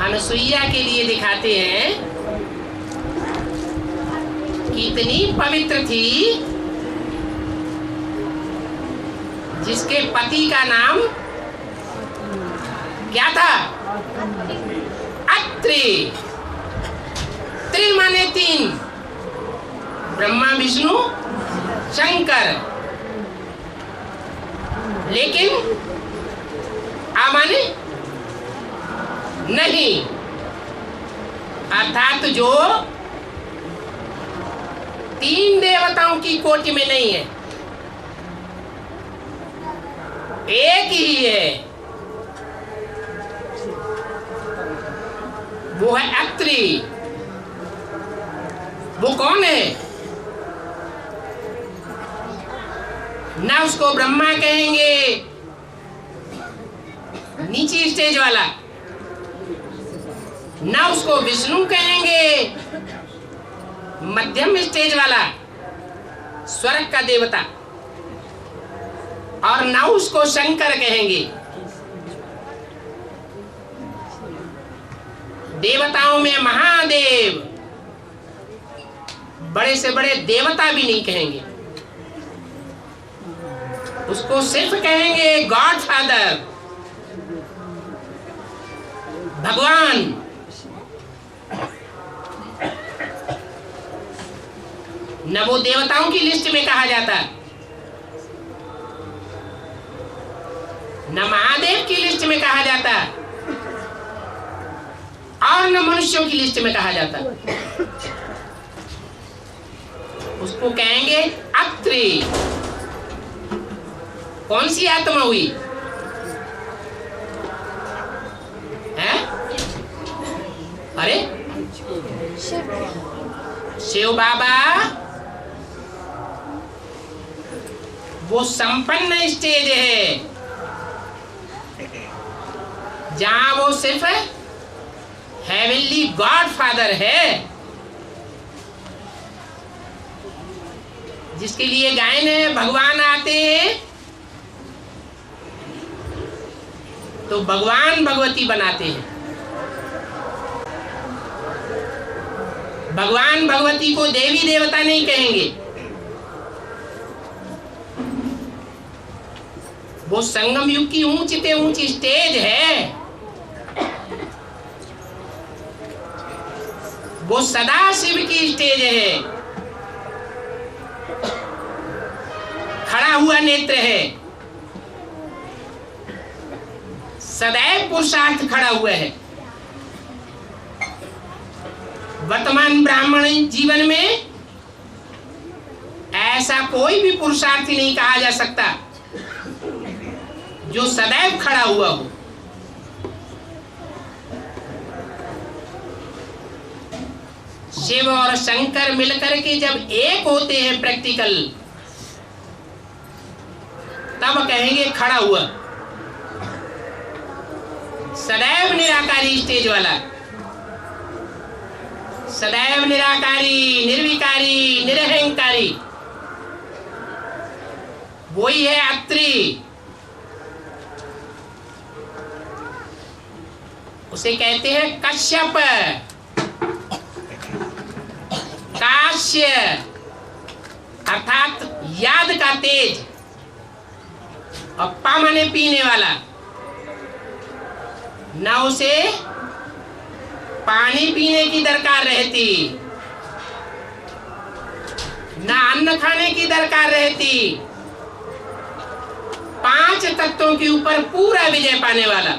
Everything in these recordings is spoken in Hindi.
अनुसुईया के लिए दिखाते हैं कितनी पवित्र थी, जिसके पति का नाम क्या था? अत्रि। त्रि माने तीन, ब्रह्मा विष्णु शंकर। लेकिन आ माने नहीं, अर्थात जो तीन देवताओं की कोटि में नहीं है, एक ही है, वो है अत्रि। वो कौन है? ना उसको ब्रह्मा कहेंगे नीची स्टेज वाला, ना उसको विष्णु कहेंगे मध्यम स्टेज वाला स्वर्ग का देवता, और ना उसको शंकर कहेंगे। देवताओं में महादेव, बड़े से बड़े देवता भी नहीं कहेंगे, उसको सिर्फ कहेंगे गॉड फादर, भगवान। न वो देवताओं की लिस्ट में कहा जाता, न महादेव की लिस्ट में कहा जाता, और न मनुष्यों की लिस्ट में कहा जाता। उसको कहेंगे अत्रि। कौन सी आत्मा हुई है? अरे शिव बाबा वो संपन्न स्टेज है जहां वो सिर्फ हेवनली गॉड फादर है, जिसके लिए गायन है भगवान आते हैं तो भगवान भगवती बनाते हैं। भगवान भगवती को देवी देवता नहीं कहेंगे, वो संगम युग की ऊंची से ऊंची स्टेज है, वो सदा शिव की स्टेज है, खड़ा हुआ नेत्र है, सदैव पुरुषार्थ खड़ा हुआ है। वर्तमान ब्राह्मण जीवन में ऐसा कोई भी पुरुषार्थी नहीं कहा जा सकता जो सदैव खड़ा हुआ हो। शिव और शंकर मिलकर के जब एक होते हैं प्रैक्टिकल, तब कहेंगे खड़ा हुआ, सदैव निराकारी स्टेज वाला, सदैव निराकारी, निर्विकारी, निरहंकारी, वही है अत्रि। उसे कहते हैं कश्यप, काश्य, अर्थात याद का तेज, और पा माने पीने वाला। ना उसे पानी पीने की दरकार रहती, ना अन्न खाने की दरकार रहती, 5 तत्वों के ऊपर पूरा विजय पाने वाला।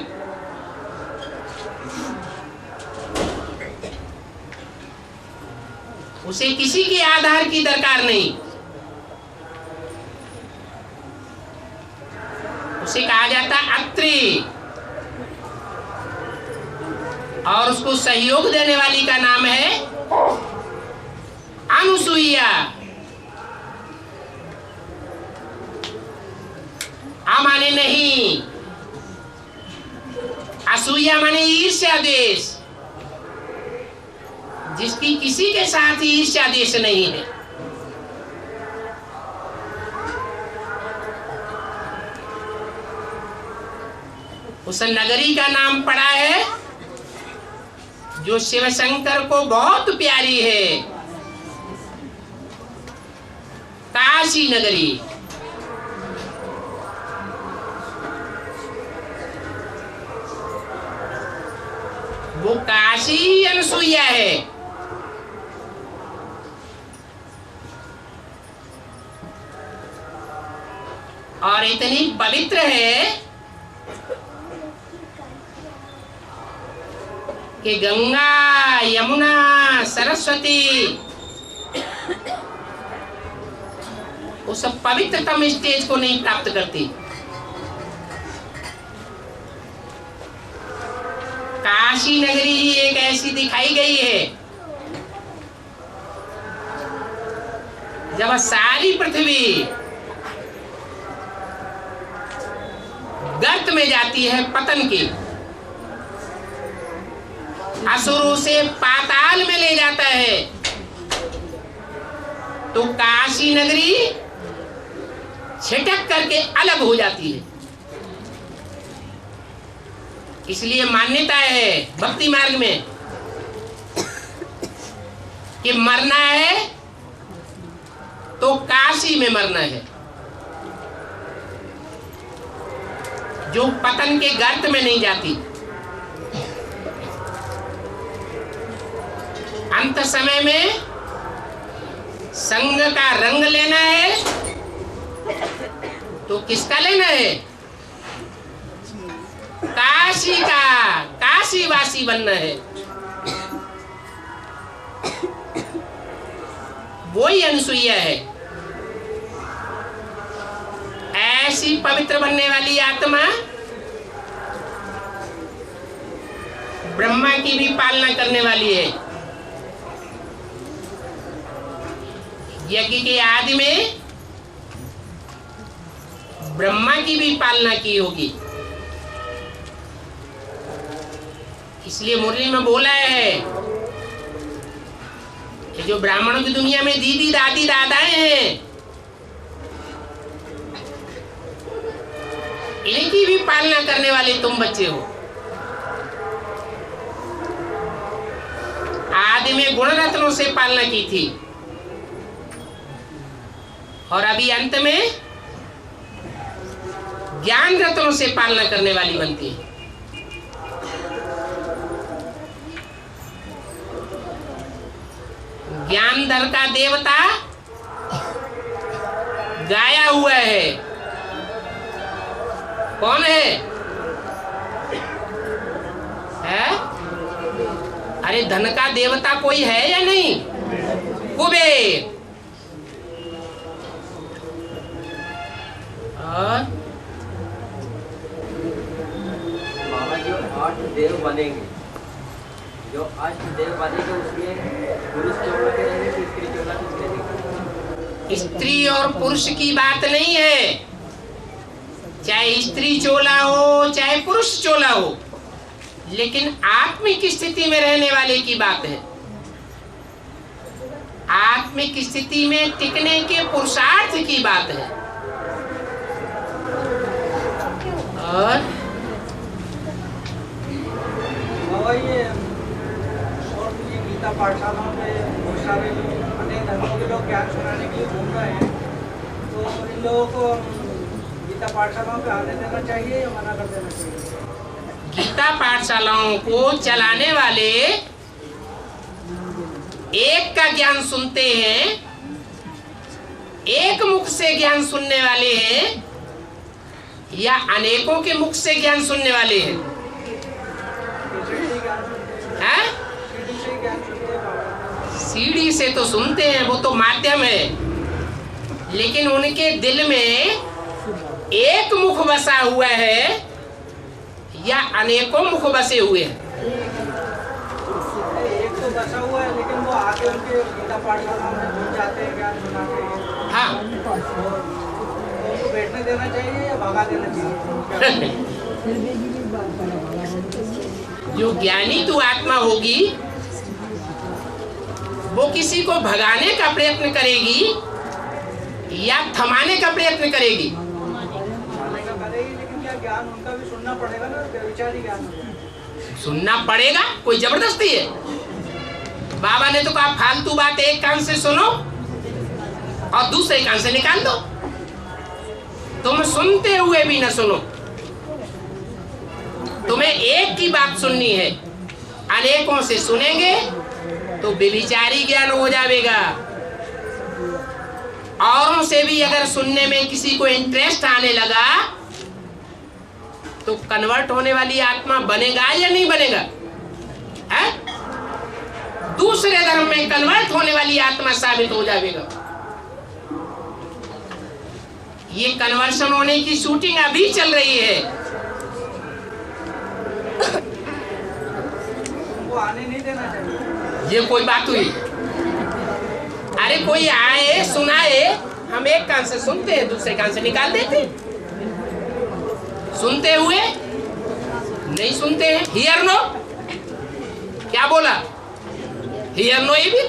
उसे किसी के आधार की दरकार नहीं, उसे कहा जाता अत्रि। और उसको सहयोग देने वाली का नाम है अनुसुईया। आ माने नहीं, असूया माने ईर्ष्या द्वेष, जिसकी किसी के साथ ईर्ष्या द्वेष नहीं है। उस नगरी का नाम पड़ा है जो शिव शंकर को बहुत प्यारी है, काशी नगरी। वो काशी अनसुईया है। और इतनी पवित्र है कि गंगा, यमुना, सरस्वती उस पवित्रतम स्टेज को नहीं प्राप्त करती। काशी नगरी ही एक ऐसी दिखाई गई है जब सारी पृथ्वी गर्त में जाती है पतन की, असुरों से पाताल में ले जाता है, तो काशी नगरी छिटक करके अलग हो जाती है। इसलिए मान्यता है भक्ति मार्ग में कि मरना है तो काशी में मरना है, जो पतन के गर्त में नहीं जाती। अंत समय में संग का रंग लेना है तो किसका लेना है? काशी का, काशी वासी बनना है। वही अनसुईया है। ऐसी पवित्र बनने वाली आत्मा ब्रह्मा की भी पालना करने वाली है। यज्ञ के आदि में ब्रह्मा की भी पालना की होगी। इसलिए मुरली में बोला है कि जो ब्राह्मणों की दुनिया में दीदी, दादी, दादाएं हैं, इनकी भी पालना करने वाले तुम बच्चे हो। आदि में गुण रत्नों से पालना की थी और अभी अंत में ज्ञान रत्नों से पालना करने वाली बनती है। ज्ञान दर का देवता गाया हुआ है। कौन है? अरे धन का देवता कोई है या नहीं? कुबेर। और बाबा जो 8 देव बनेंगे, जो 8 देव बनेंगे उसमें पुरुष चोला के रहेंगे तो स्त्री चोला किसके रहेंगे? स्त्री और पुरुष की बात नहीं है। चाहे स्त्री चोला हो चाहे पुरुष चोला हो, लेकिन आत्मिक स्थिति में रहने वाले की बात है। आत्मिक स्थिति में टिकने के पुरुषार्थ की बात है। और ये गीता पाठशालाओं में बहुत सारे लोग, अनेक धर्मों के लोग ज्ञान सुनाने के लिए घूम रहे हैं, तो इन लोगों को गीता पाठशालाओं पे आने देना चाहिए या मना कर देना चाहिए? गीता पाठशालाओं को चलाने वाले एक का ज्ञान सुनते हैं, एक मुख से ज्ञान सुनने वाले हैं, या अनेकों के मुख से ज्ञान सुनने वाले हैं? सीढ़ी से तो सुनते हैं, वो तो माध्यम है, लेकिन उनके दिल में एक मुख बसा हुआ है या अनेकों मुख बसे हुए हैं? एक तो बसा हुआ है, लेकिन वो आगे उनके गीता पाठशाला में जुड़ जाते हैं, ज्ञान सुनाते हैं। हाँ, उनको बैठने देना चाहिए या भगा देना चाहिए? जो ज्ञानी तू आत्मा होगी वो किसी को भगाने का प्रयत्न करेगी या थमाने का प्रयत्न करेगी? करेगी, लेकिन क्या ज्ञान उनका भी सुनना पड़ेगा ना, विचारी ज्ञान। सुनना पड़ेगा, कोई जबरदस्ती है? बाबा ने तो कहा फालतू बात एक कान से सुनो और दूसरे कान से निकाल दो। तुम सुनते हुए भी न सुनो। तुम्हें एक की बात सुननी है, अनेकों से सुनेंगे तो व्यभिचारी ज्ञान हो जाएगा। औरों से भी अगर सुनने में किसी को इंटरेस्ट आने लगा तो कन्वर्ट होने वाली आत्मा बनेगा या नहीं बनेगा? है? दूसरे धर्म में कन्वर्ट होने वाली आत्मा साबित हो जाएगा। ये कन्वर्शन होने की शूटिंग अभी चल रही है। वो आने नहीं देना चाहिए। ये कोई बात हुई? अरे कोई आए सुनाए, हम एक कान से सुनते हैं दूसरे कान से निकाल देते हैं। सुनते हुए नहीं सुनते हैं। हियर नो, क्या बोला? हियर नो ये भी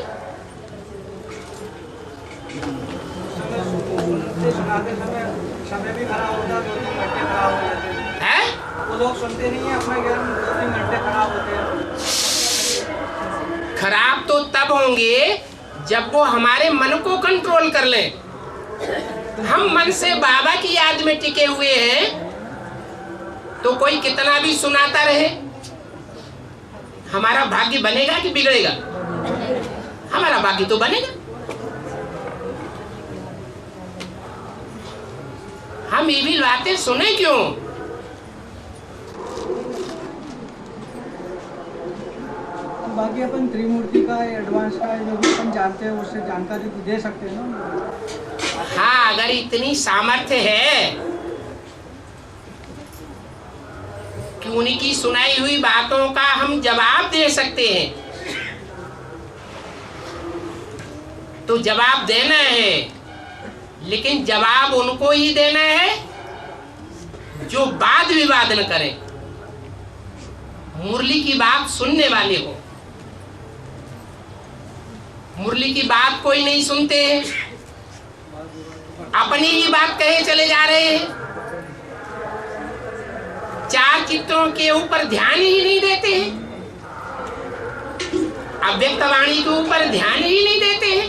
सुनाते समय भी खराब होता है, 2-3 घंटे खराब हो जाते हैं। वो लोग सुनते नहीं है, अपने घर में 2-3 घंटे खराब होते हैं। खराब तो तब होंगे जब वो हमारे मन को कंट्रोल कर लें। हम मन से बाबा की याद में टिके हुए हैं तो कोई कितना भी सुनाता रहे, हमारा भाग्य बनेगा कि बिगड़ेगा? हमारा भाग्य तो बनेगा। हम ये भी बातें सुने क्यों? बाकी अपन त्रिमूर्ति का एडवांस का जो भी अपन जानते हैं उससे जानकारी तो दे सकते हैं ना। हाँ, अगर इतनी सामर्थ्य है कि उनकी सुनाई हुई बातों का हम जवाब दे सकते हैं तो जवाब देना है, लेकिन जवाब उनको ही देना है जो वाद विवाद न करें, मुरली की बात सुनने वाले हो। मुरली की बात कोई नहीं सुनते हैं, अपनी ही बात कहे चले जा रहे हैं, चार चित्रों के ऊपर ध्यान ही नहीं देते हैं, अव्यक्त वाणी के ऊपर ध्यान ही नहीं देते हैं,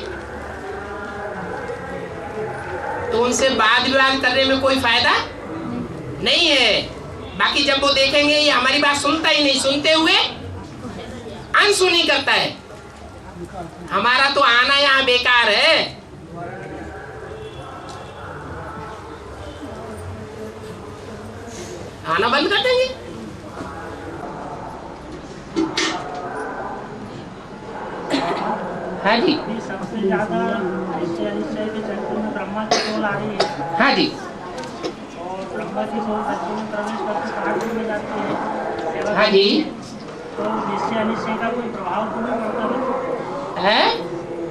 तो उनसे वाद विवाद करने में कोई फायदा नहीं है। बाकी जब वो देखेंगे ये हमारी बात सुनता ही नहीं, सुनते हुए अनसुनी करता है, हमारा तो आना यहाँ बेकार है। आना बंद कर देंगे। हाँ जी, सबसे ज्यादा निश्चय के चक्कर में ब्रह्मा की सोल आ रही है। हाँ जी, और ब्रह्मा की सोल धरती में प्रवेश करके काट में जाती है। हाँ जी, तो निश्चय का कोई प्रभाव तो नहीं पड़ता है?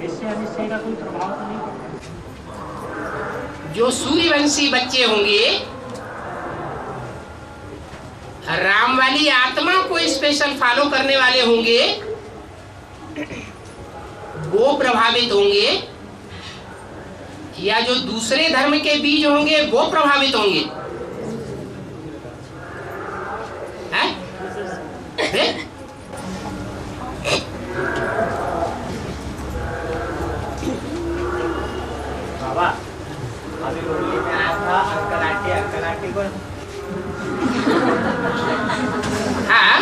निश्चय का कोई प्रभाव तो नहीं पड़ता। जो सूर्यवंशी बच्चे होंगे, राम वाली आत्मा को स्पेशल फॉलो करने वाले होंगे, वो प्रभावित होंगे, या जो दूसरे धर्म के बीज होंगे वो प्रभावित होंगे। हैं? बाबा अभी मुरली में आया था अंकल आंटी को। हाँ,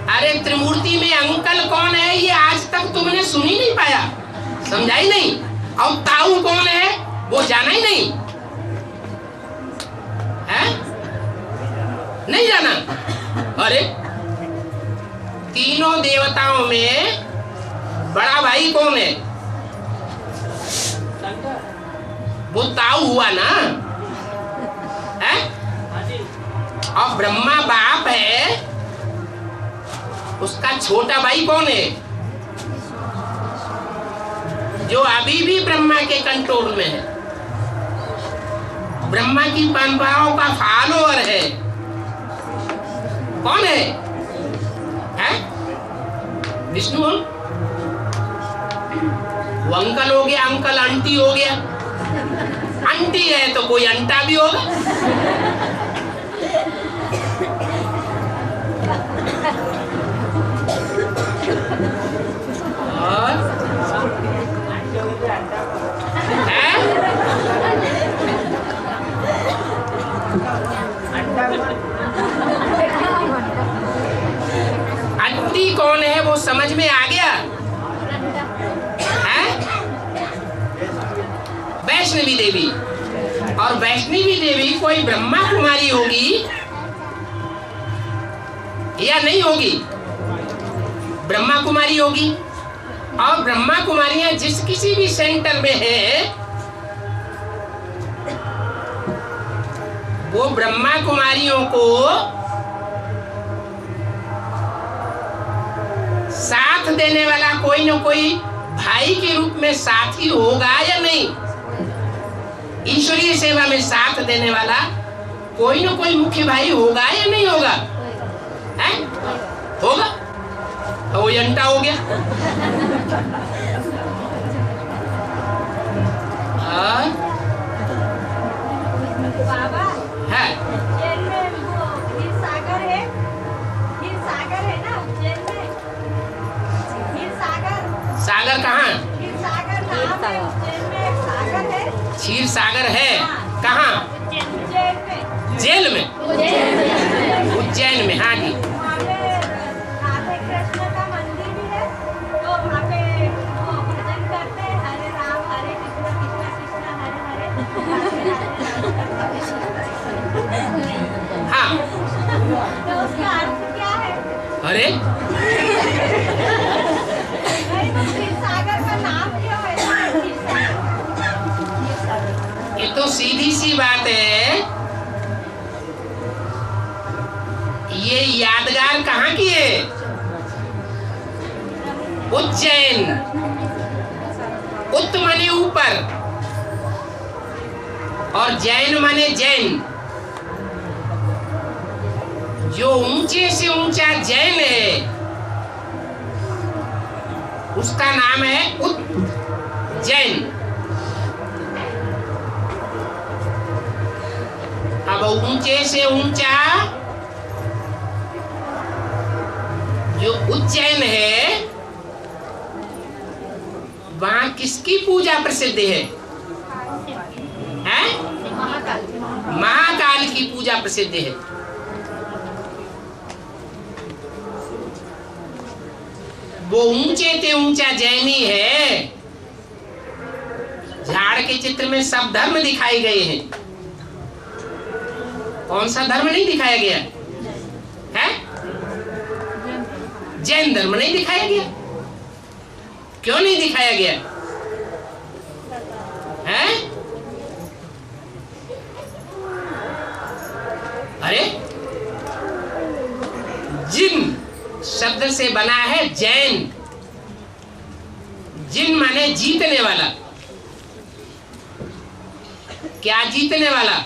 अरे त्रिमूर्ति में अंकल कौन है ये आज तक तुमने सुन ही नहीं पाया, समझा ही नहीं। और ताऊ कौन है वो जाना ही नहीं है? नहीं जाना। अरे तीनों देवताओं में बड़ा भाई कौन है? वो ताऊ हुआ ना, है? और ब्रह्मा बाप है, उसका छोटा भाई कौन है? जो अभी भी ब्रह्मा के कंट्रोल में है, ब्रह्मा की परंपराओं का फॉलोअर है। कौन है? विष्णु। वो अंकल हो गया, अंकल आंटी हो गया, आंटी है तो कोई अंटा भी होगा। समझ में आ गया है? वैष्णवी देवी, और वैष्णवी देवी कोई ब्रह्मा कुमारी होगी या नहीं होगी? ब्रह्मा कुमारी होगी। और ब्रह्मा कुमारियां जिस किसी भी सेंटर में है, वो ब्रह्मा कुमारियों को साथ देने वाला कोई न कोई भाई के रूप में साथी होगा या नहीं? ईश्वरीय सेवा में साथ देने वाला कोई न कोई मुख्य भाई होगा या नहीं होगा? है? होगा। तो वो यंटा हो गया। बाबा है उज्जैन में वो हीर सागर है ना उज्जैन में। हीर सागर, सागर कहाँ? हीर सागर नाम है उज्जैन में, एक सागर है। क्षीर सागर है कहाँ? उज्जैन में। जेल में? उज्जैन में, हाँ जी। वहाँ पे राधे कृष्ण का मंदिर भी है, तो वहाँ पे वो भजन करते हैं, हरे राम हरे कृष्ण कृष्ण कृष्ण हरे हरे। हाँ, तो उसका अर्थ क्या है? अरे नहीं तो हीर सागर का नाम क्यों है हीर सागर? ये तो सीधी सी बात है। ये यादगार कहाँ की है? उज्जैन। उत माने ऊपर और जैन माने जैन। जो ऊंचे से ऊंचा जैन है उसका नाम है उज्जैन। अब ऊंचे से ऊंचा जो उज्जैन है, वहां किसकी पूजा प्रसिद्ध है? हैं? महाकाल की पूजा प्रसिद्ध है। वो ऊंचे से ऊंचा जैनी है। झाड़ के चित्र में सब धर्म दिखाए गए हैं, कौन सा धर्म नहीं दिखाया गया है? जैन धर्म नहीं दिखाया गया। क्यों नहीं दिखाया गया है? अरे जिन शब्द से बना है जैन। जिन माने जीतने वाला। क्या जीतने वाला?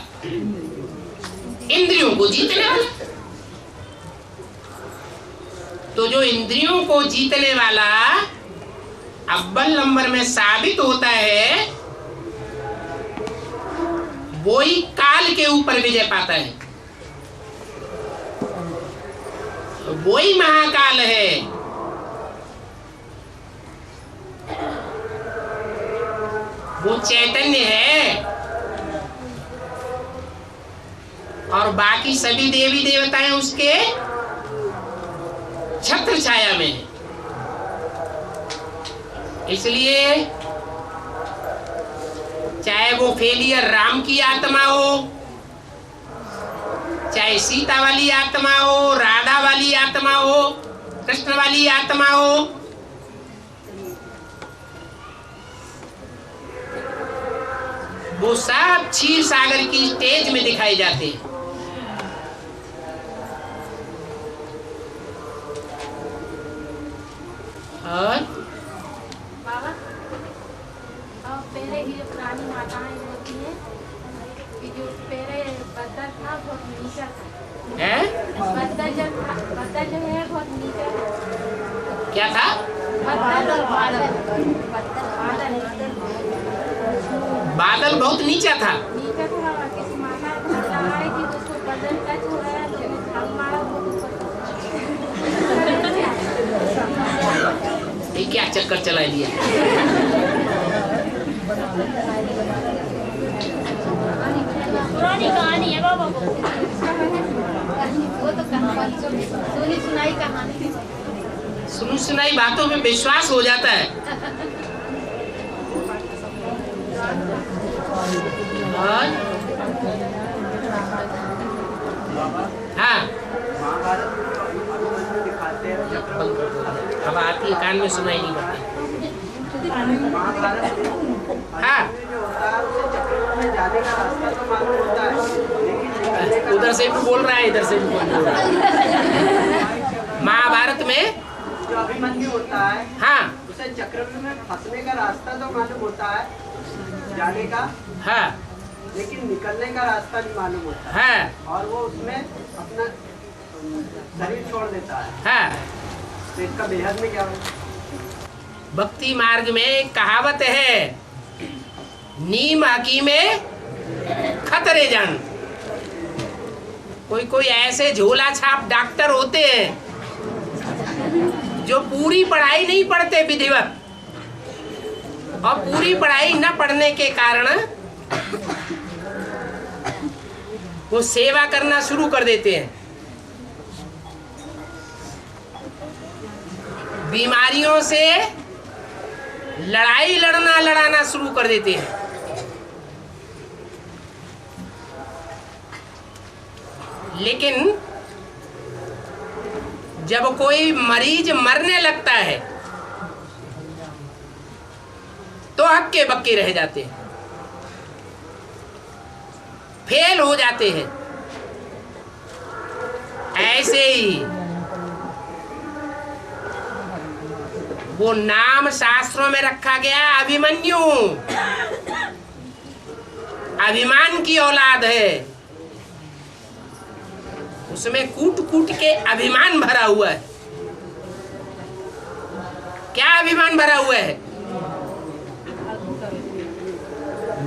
इंद्रियों को जीतने वाला। तो जो इंद्रियों को जीतने वाला अव्वल नंबर में साबित होता है, वो ही काल के ऊपर विजय पाता है, वो ही महाकाल है। वो चैतन्य है और बाकी सभी देवी देवताएं उसके छत्र छाया में है। इसलिए चाहे वो फेलियर राम की आत्मा हो, चाहे सीता वाली आत्मा हो, राधा वाली आत्मा हो, कृष्ण वाली आत्मा हो, वो सब क्षीर सागर की स्टेज में दिखाई जाते हैं। और बाबा पहले की जो पुरानी माताएं होती हैं कि जो पहले बद्दल था बहुत नीचा था। है? बद्दल जो है बहुत नीचा था। क्या था? बादल बहुत नीचा था। नीचा था। किसी माता ने कहा है कि उसको बदल टच हो रहा है तो उसने झाड़ू मारा ये क्या चक्कर चला दिया? पुरानी कहानी है बाबा, वो तो सुनी सुनाई कहानी। सुनी सुनाई बातों में विश्वास हो जाता है। और हाँ, अब आती है, कान में सुनाई नहीं पड़ती। हाँ, उधर से भी बोल रहा है, इधर से भी बोल रहा है। महाभारत में जो अभिमन्यु होता है, हाँ, उसे चक्रव्यूह में फंसने का रास्ता तो मालूम होता है जाने का, हाँ, लेकिन निकलने का रास्ता नहीं मालूम होता है। हाँ, और वो उसमें अपना शरीर छोड़ देता है। हाँ। तो इसका बेहद में क्या है? भक्ति मार्ग में एक कहावत है, नीम हकीमे खतरे जान। कोई कोई ऐसे झोला छाप डॉक्टर होते हैं जो पूरी पढ़ाई नहीं पढ़ते विधिवत, और पूरी पढ़ाई न पढ़ने के कारण वो सेवा करना शुरू कर देते हैं। बीमारियों से लड़ाना शुरू कर देते हैं। लेकिन जब कोई मरीज मरने लगता है तो हक्के बक्के रह जाते हैं, फेल हो जाते हैं। ऐसे ही वो नाम शास्त्रों में रखा गया, अभिमन्यु अभिमान की औलाद है, उसमें कूट कूट के अभिमान भरा हुआ है। क्या अभिमान भरा हुआ है?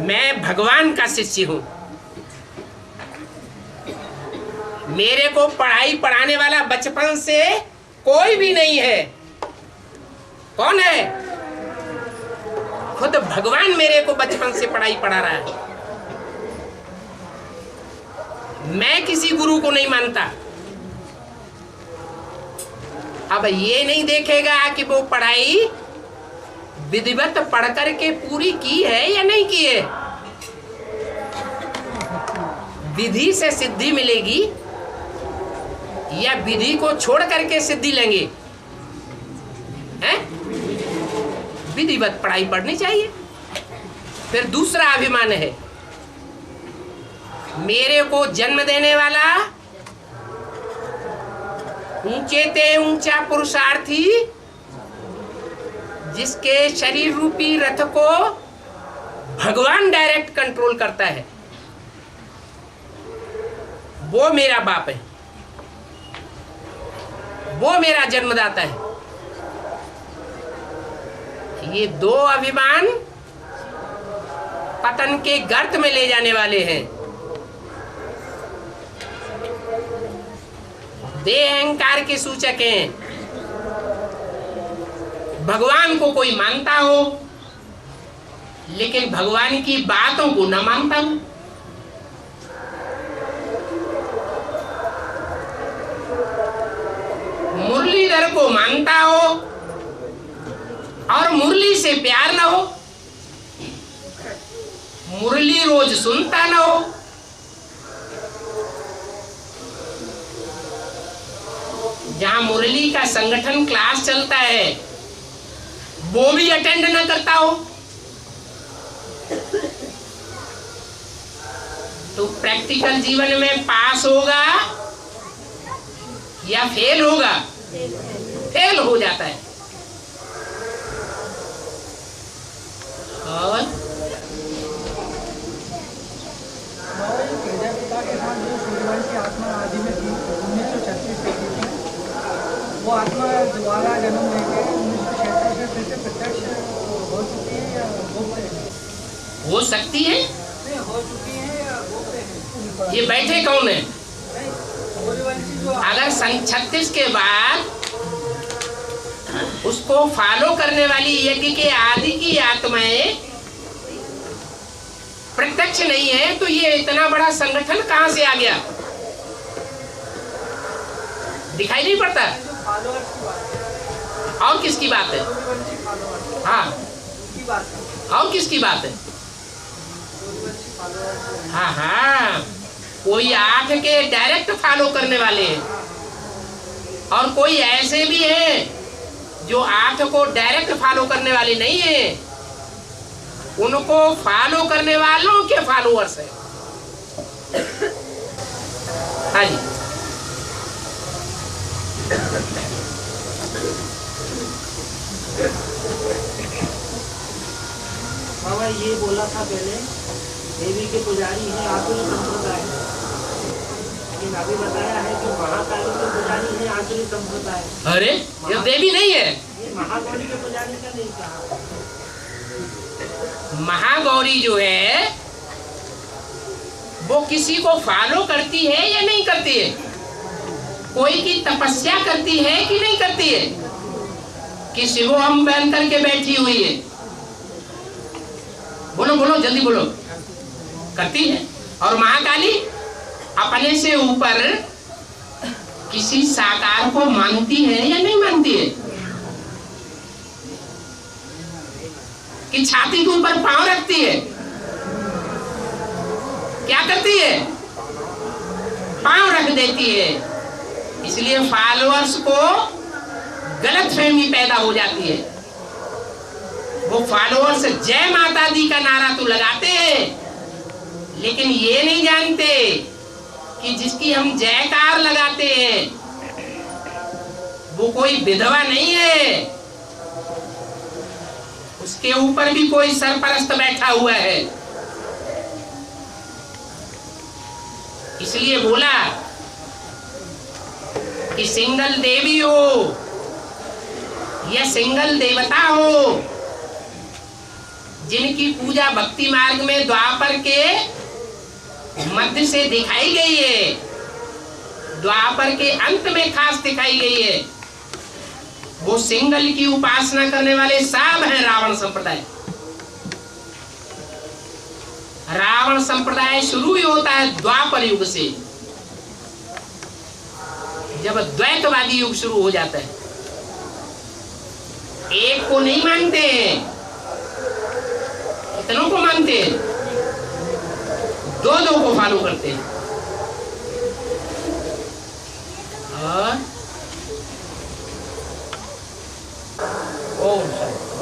मैं भगवान का शिष्य हूं, मेरे को पढ़ाई पढ़ाने वाला बचपन से कोई भी नहीं है। कौन है? खुद भगवान मेरे को बचपन से पढ़ाई पढ़ा रहा है। मैं किसी गुरु को नहीं मानता। अब ये नहीं देखेगा कि वो पढ़ाई विधिवत पढ़ करके पूरी की है या नहीं की है। विधि से सिद्धि मिलेगी या विधि को छोड़ करके सिद्धि लेंगे? हैं? विधिवत पढ़ाई पढ़नी चाहिए। फिर दूसरा अभिमान है, मेरे को जन्म देने वाला ऊंचे ते ऊंचा पुरुषार्थी, जिसके शरीर रूपी रथ को भगवान डायरेक्ट कंट्रोल करता है, वो मेरा बाप है, वो मेरा जन्मदाता है। ये दो अभिमान पतन के गर्त में ले जाने वाले हैं। देह अहंकार के सूचक हैं। भगवान को कोई मानता हो लेकिन भगवान की बातों को न मानता हो। मुरलीधर को मानता हो और मुरली से प्यार न हो, मुरली रोज सुनता न हो, जहां मुरली का संगठन क्लास चलता है वो भी अटेंड न करता हो, तो प्रैक्टिकल जीवन में पास होगा या फेल होगा? फेल हो जाता है। और प्रजापिता के साथ जो सूर्यवंशी आत्मा आदि में थी 1936 से थी, वो आत्मा दोबारा जन्म लेके 1976 से फिर से प्रत्यक्ष हो चुकी है या गोप्य है? हो सकती है। नहीं, हो चुकी है या गोप्य है? ये बैठे कौन है? सूर्यवंशी जो अगर सन 36 के बाद उसको फॉलो करने वाली यज्ञ के आदि की आत्माएं प्रत्यक्ष नहीं है तो ये इतना बड़ा संगठन कहां से आ गया? दिखाई नहीं पड़ता। और किसकी बात है? सूर्यवंशी फॉलोअर्स हाँ, की बात है। और किसकी बात है? सूर्यवंशी फॉलोअर्स। हाँ हाँ, कोई 8 के डायरेक्ट फॉलो करने वाले हैं और कोई ऐसे भी हैं जो 8 को डायरेक्ट फॉलो करने वाले नहीं है, उनको फॉलो करने वालों के फॉलोअर्स है। हाँ जी, बाबा ये बोला था पहले देवी के पुजारी हैं आसुरी संप्रदाय, लेकिन अभी बताया है कि महाकाली के पुजारी हैं आसुरी संप्रदाय। अरे ये देवी नहीं है, ये महाकाली के पुजारी का नहीं कहा। महागौरी जो है वो किसी को फॉलो करती है या नहीं करती है? कोई की तपस्या करती है कि नहीं करती है? कि शिवो हम पहन करके बैठी हुई है? बोलो बोलो जल्दी बोलो। करती है। और महाकाली अपने से ऊपर किसी साकार को मानती है या नहीं मानती है? कि छाती के ऊपर पांव रखती है? क्या करती है? पांव रख देती है। इसलिए फॉलोअर्स को गलतफहमी पैदा हो जाती है। वो फॉलोअर्स जय माता दी का नारा तो लगाते हैं, लेकिन ये नहीं जानते कि जिसकी हम जयकार लगाते हैं वो कोई विधवा नहीं है, उसके ऊपर भी कोई सरपरस्त बैठा हुआ है। इसलिए बोला कि सिंगल देवी हो या सिंगल देवता हो, जिनकी पूजा भक्ति मार्ग में द्वापर के मध्य से दिखाई गई है, द्वापर के अंत में खास दिखाई गई है, वो सिंगल की उपासना करने वाले सब हैं रावण संप्रदाय। रावण संप्रदाय शुरू ही होता है द्वापर युग से, जब द्वैतवादी युग शुरू हो जाता है। एक को नहीं मानते हैं, कितनों को मानते हैं? दो दो को फॉलो करते हैं। और ओम शांति।